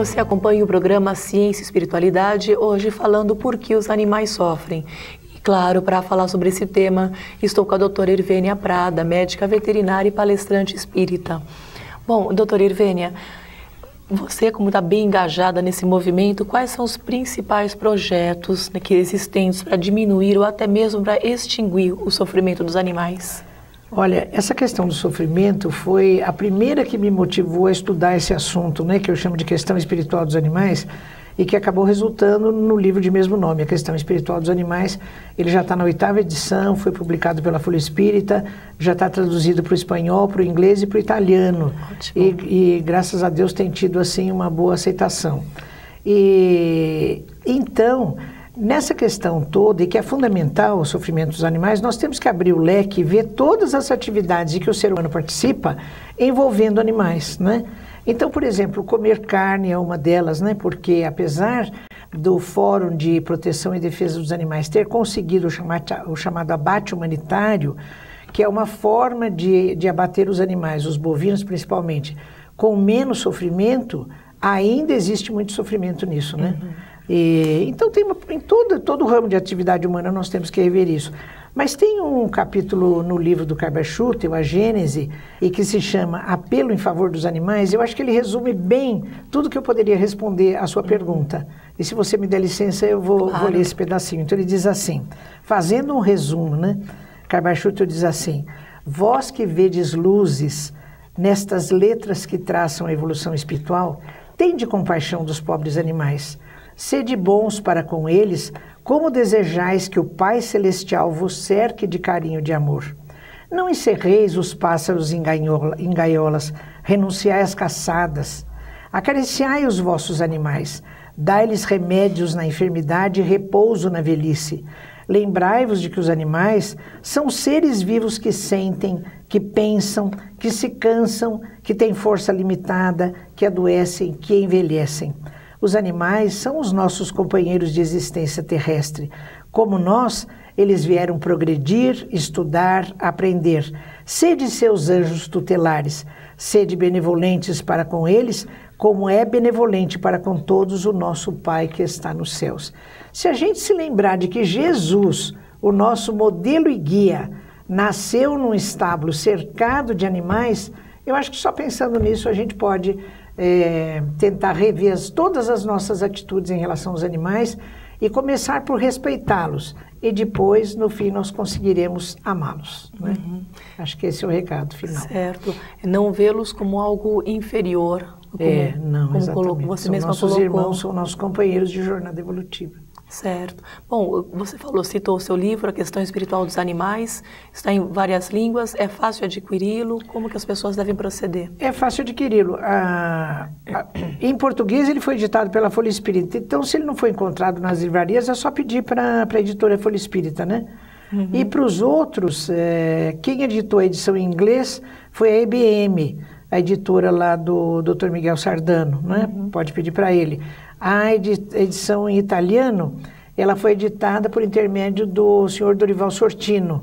Você acompanha o programa Ciência e Espiritualidade, hoje falando por que os animais sofrem. E claro, para falar sobre esse tema, estou com a doutora Irvênia Prada, médica veterinária e palestrante espírita. Bom, doutora Irvênia, você, como está bem engajada nesse movimento, quais são os principais projetos, né, que existentes para diminuir ou até mesmo para extinguir o sofrimento dos animais? Olha, essa questão do sofrimento foi a primeira que me motivou a estudar esse assunto, né, que eu chamo de questão espiritual dos animais, e que acabou resultando no livro de mesmo nome, A Questão Espiritual dos Animais. Ele já está na 8ª edição, foi publicado pela Folha Espírita, já está traduzido para o espanhol, para o inglês e para o italiano. E graças a Deus tem tido assim uma boa aceitação. E então, nessa questão toda, e que é fundamental o sofrimento dos animais, nós temos que abrir o leque e ver todas as atividades em que o ser humano participa envolvendo animais, né? Então, por exemplo, comer carne é uma delas, né? Porque apesar do Fórum de Proteção e Defesa dos Animais ter conseguido o chamado abate humanitário, que é uma forma de abater os animais, os bovinos principalmente, com menos sofrimento, ainda existe muito sofrimento nisso, né? Então, em todo o ramo de atividade humana nós temos que rever isso. Mas tem um capítulo no livro do Carver Schutel, A Gênese, e que se chama Apelo em Favor dos Animais. Eu acho que ele resume bem tudo que eu poderia responder à sua pergunta. E se você me der licença, eu vou ler esse pedacinho. Então ele diz assim, fazendo um resumo, né? Carver Schutel diz assim, vós que vedes luzes nestas letras que traçam a evolução espiritual, tende compaixão dos pobres animais. Sede bons para com eles, como desejais que o Pai Celestial vos cerque de carinho e de amor. Não encerreis os pássaros em gaiolas, renunciai às caçadas. Acariciai os vossos animais, dai-lhes remédios na enfermidade e repouso na velhice. Lembrai-vos de que os animais são seres vivos que sentem, que pensam, que se cansam, que têm força limitada, que adoecem, que envelhecem. Os animais são os nossos companheiros de existência terrestre. Como nós, eles vieram progredir, estudar, aprender. Sede seus anjos tutelares, sede benevolentes para com eles, como é benevolente para com todos o nosso Pai que está nos céus. Se a gente se lembrar de que Jesus, o nosso modelo e guia, nasceu num estábulo cercado de animais, eu acho que só pensando nisso a gente pode tentar rever todas as nossas atitudes em relação aos animais e começar por respeitá-los. E depois, no fim, nós conseguiremos amá-los, né? Acho que esse é o recado final. Certo. Não vê-los como algo inferior. Não, exatamente. Você são mesma nossos colocou. Irmãos, são nossos companheiros de jornada evolutiva. Certo. Bom, você citou o seu livro, A Questão Espiritual dos Animais, está em várias línguas, é fácil adquiri-lo? Como que as pessoas devem proceder? É fácil adquiri-lo. Em português ele foi editado pela Folha Espírita, então se ele não foi encontrado nas livrarias é só pedir para a editora Folha Espírita, né? E para os outros, quem editou a edição em inglês foi a EBM, a editora lá do Dr. Miguel Sardano, né? Pode pedir para ele. A edição em italiano, ela foi editada por intermédio do senhor Dorival Sortino.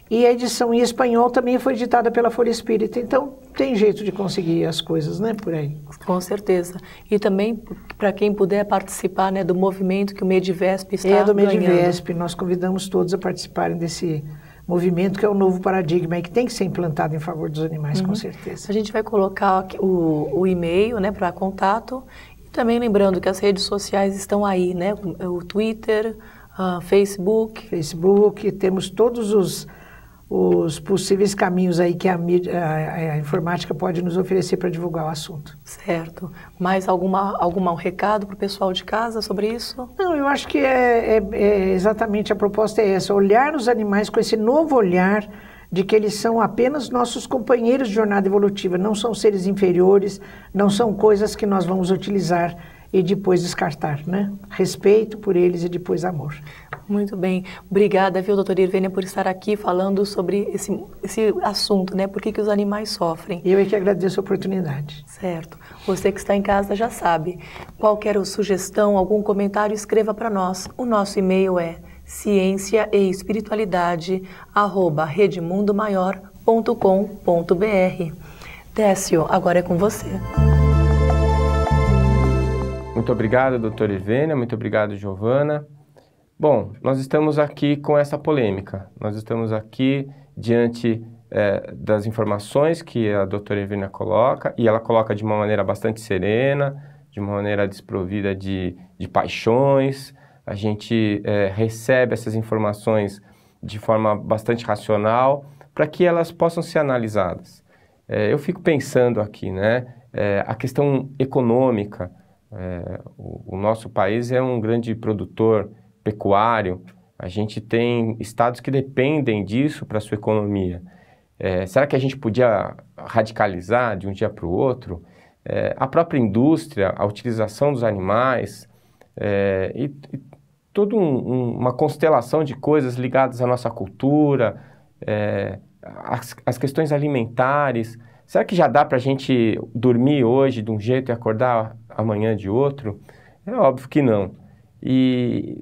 E a edição em espanhol também foi editada pela Folha Espírita. Então, tem jeito de conseguir as coisas, né, por aí. Com certeza. E também, para quem puder participar, né, do movimento que o Medivesp está ganhando. Do Medivesp. Nós convidamos todos a participarem desse movimento que é o novo paradigma e que tem que ser implantado em favor dos animais, com certeza. A gente vai colocar aqui o e-mail, né, para contato. Também lembrando que as redes sociais estão aí, né? O Twitter, Facebook. Temos todos os possíveis caminhos aí que a informática pode nos oferecer para divulgar o assunto. Certo. Mais algum recado para o pessoal de casa sobre isso? Não, eu acho que exatamente a proposta é essa, olhar os animais com esse novo olhar de que eles são apenas nossos companheiros de jornada evolutiva, não são seres inferiores, não são coisas que nós vamos utilizar e depois descartar, né? Respeito por eles e depois amor. Muito bem. Obrigada, viu, doutora Irvênia, por estar aqui falando sobre esse assunto, né? Por que os animais sofrem. Eu é que agradeço a oportunidade. Certo. Você que está em casa já sabe. Qualquer sugestão, algum comentário, escreva para nós. O nosso e-mail é ciênciaeespiritualidade@redemundomaior.com.br. Décio, agora é com você. Muito obrigado, doutora Irvênia, muito obrigado, Giovana. Bom, nós estamos aqui com essa polêmica, nós estamos aqui diante das informações que a doutora Irvênia coloca, e ela coloca de uma maneira bastante serena, de uma maneira desprovida de paixões. A gente recebe essas informações de forma bastante racional, para que elas possam ser analisadas. Eu fico pensando aqui, né, a questão econômica. O nosso país é um grande produtor pecuário, a gente tem estados que dependem disso para a sua economia. Será que a gente podia radicalizar de um dia para o outro? A própria indústria, a utilização dos animais e toda uma constelação de coisas ligadas à nossa cultura, as questões alimentares. Será que já dá para a gente dormir hoje de um jeito e acordar amanhã de outro? É óbvio que não.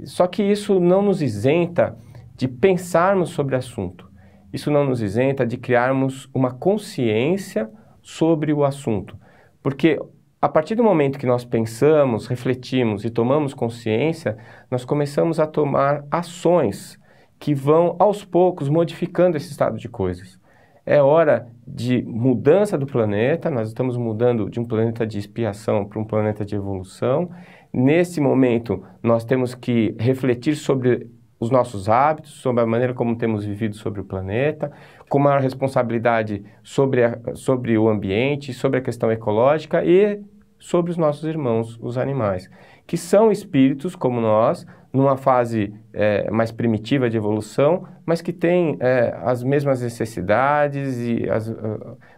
Só que isso não nos isenta de pensarmos sobre o assunto. Isso não nos isenta de criarmos uma consciência sobre o assunto. Porque a partir do momento que nós pensamos, refletimos e tomamos consciência, nós começamos a tomar ações que vão, aos poucos, modificando esse estado de coisas. É hora de mudança do planeta, nós estamos mudando de um planeta de expiação para um planeta de evolução. Nesse momento, nós temos que refletir sobre os nossos hábitos, sobre a maneira como temos vivido sobre o planeta, com maior responsabilidade sobre o ambiente, sobre a questão ecológica e sobre os nossos irmãos, os animais, que são espíritos como nós, numa fase mais primitiva de evolução, mas que têm as mesmas necessidades e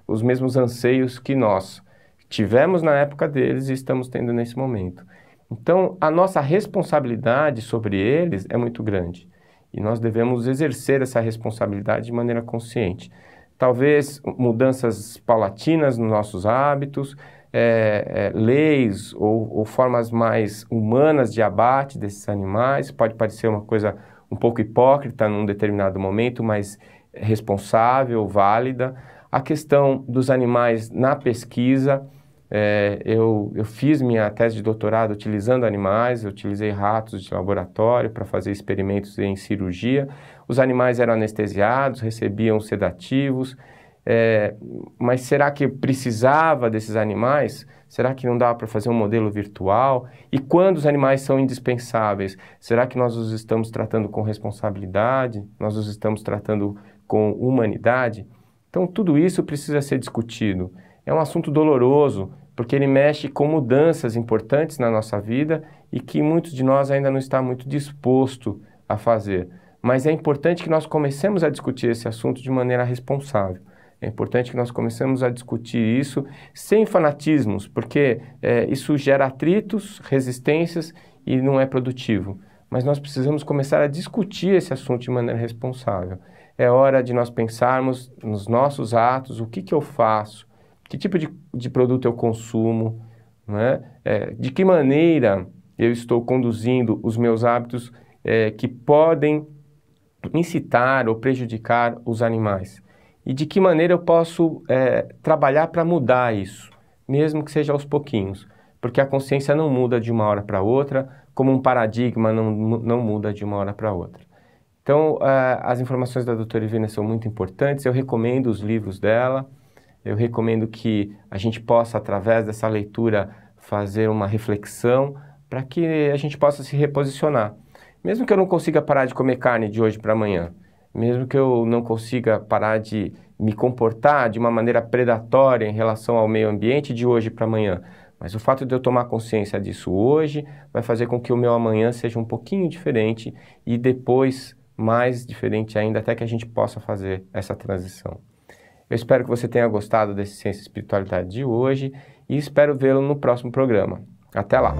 os mesmos anseios que nós tivemos na época deles e estamos tendo nesse momento. Então, a nossa responsabilidade sobre eles é muito grande e nós devemos exercer essa responsabilidade de maneira consciente. Talvez mudanças paulatinas nos nossos hábitos, leis ou formas mais humanas de abate desses animais. Pode parecer uma coisa um pouco hipócrita num determinado momento, mas responsável, válida. A questão dos animais na pesquisa. Eu fiz minha tese de doutorado utilizando animais, eu utilizei ratos de laboratório para fazer experimentos em cirurgia. Os animais eram anestesiados, recebiam sedativos, mas será que precisava desses animais? Será que não dava para fazer um modelo virtual? E quando os animais são indispensáveis, será que nós os estamos tratando com responsabilidade? Nós os estamos tratando com humanidade? Então tudo isso precisa ser discutido. É um assunto doloroso, porque ele mexe com mudanças importantes na nossa vida e que muitos de nós ainda não está muito disposto a fazer. Mas é importante que nós comecemos a discutir esse assunto de maneira responsável. É importante que nós comecemos a discutir isso sem fanatismos, porque isso gera atritos, resistências e não é produtivo. Mas nós precisamos começar a discutir esse assunto de maneira responsável. É hora de nós pensarmos nos nossos atos, o que eu faço, que tipo de produto eu consumo, né? De que maneira eu estou conduzindo os meus hábitos que podem incitar ou prejudicar os animais. E de que maneira eu posso trabalhar para mudar isso, mesmo que seja aos pouquinhos. Porque a consciência não muda de uma hora para outra, como um paradigma não muda de uma hora para outra. Então, as informações da doutora Irvênia são muito importantes, eu recomendo os livros dela. Eu recomendo que a gente possa, através dessa leitura, fazer uma reflexão para que a gente possa se reposicionar. Mesmo que eu não consiga parar de comer carne de hoje para amanhã, mesmo que eu não consiga parar de me comportar de uma maneira predatória em relação ao meio ambiente de hoje para amanhã, mas o fato de eu tomar consciência disso hoje vai fazer com que o meu amanhã seja um pouquinho diferente e depois mais diferente ainda, até que a gente possa fazer essa transição. Eu espero que você tenha gostado desse Ciência e Espiritualidade de hoje e espero vê-lo no próximo programa. Até lá!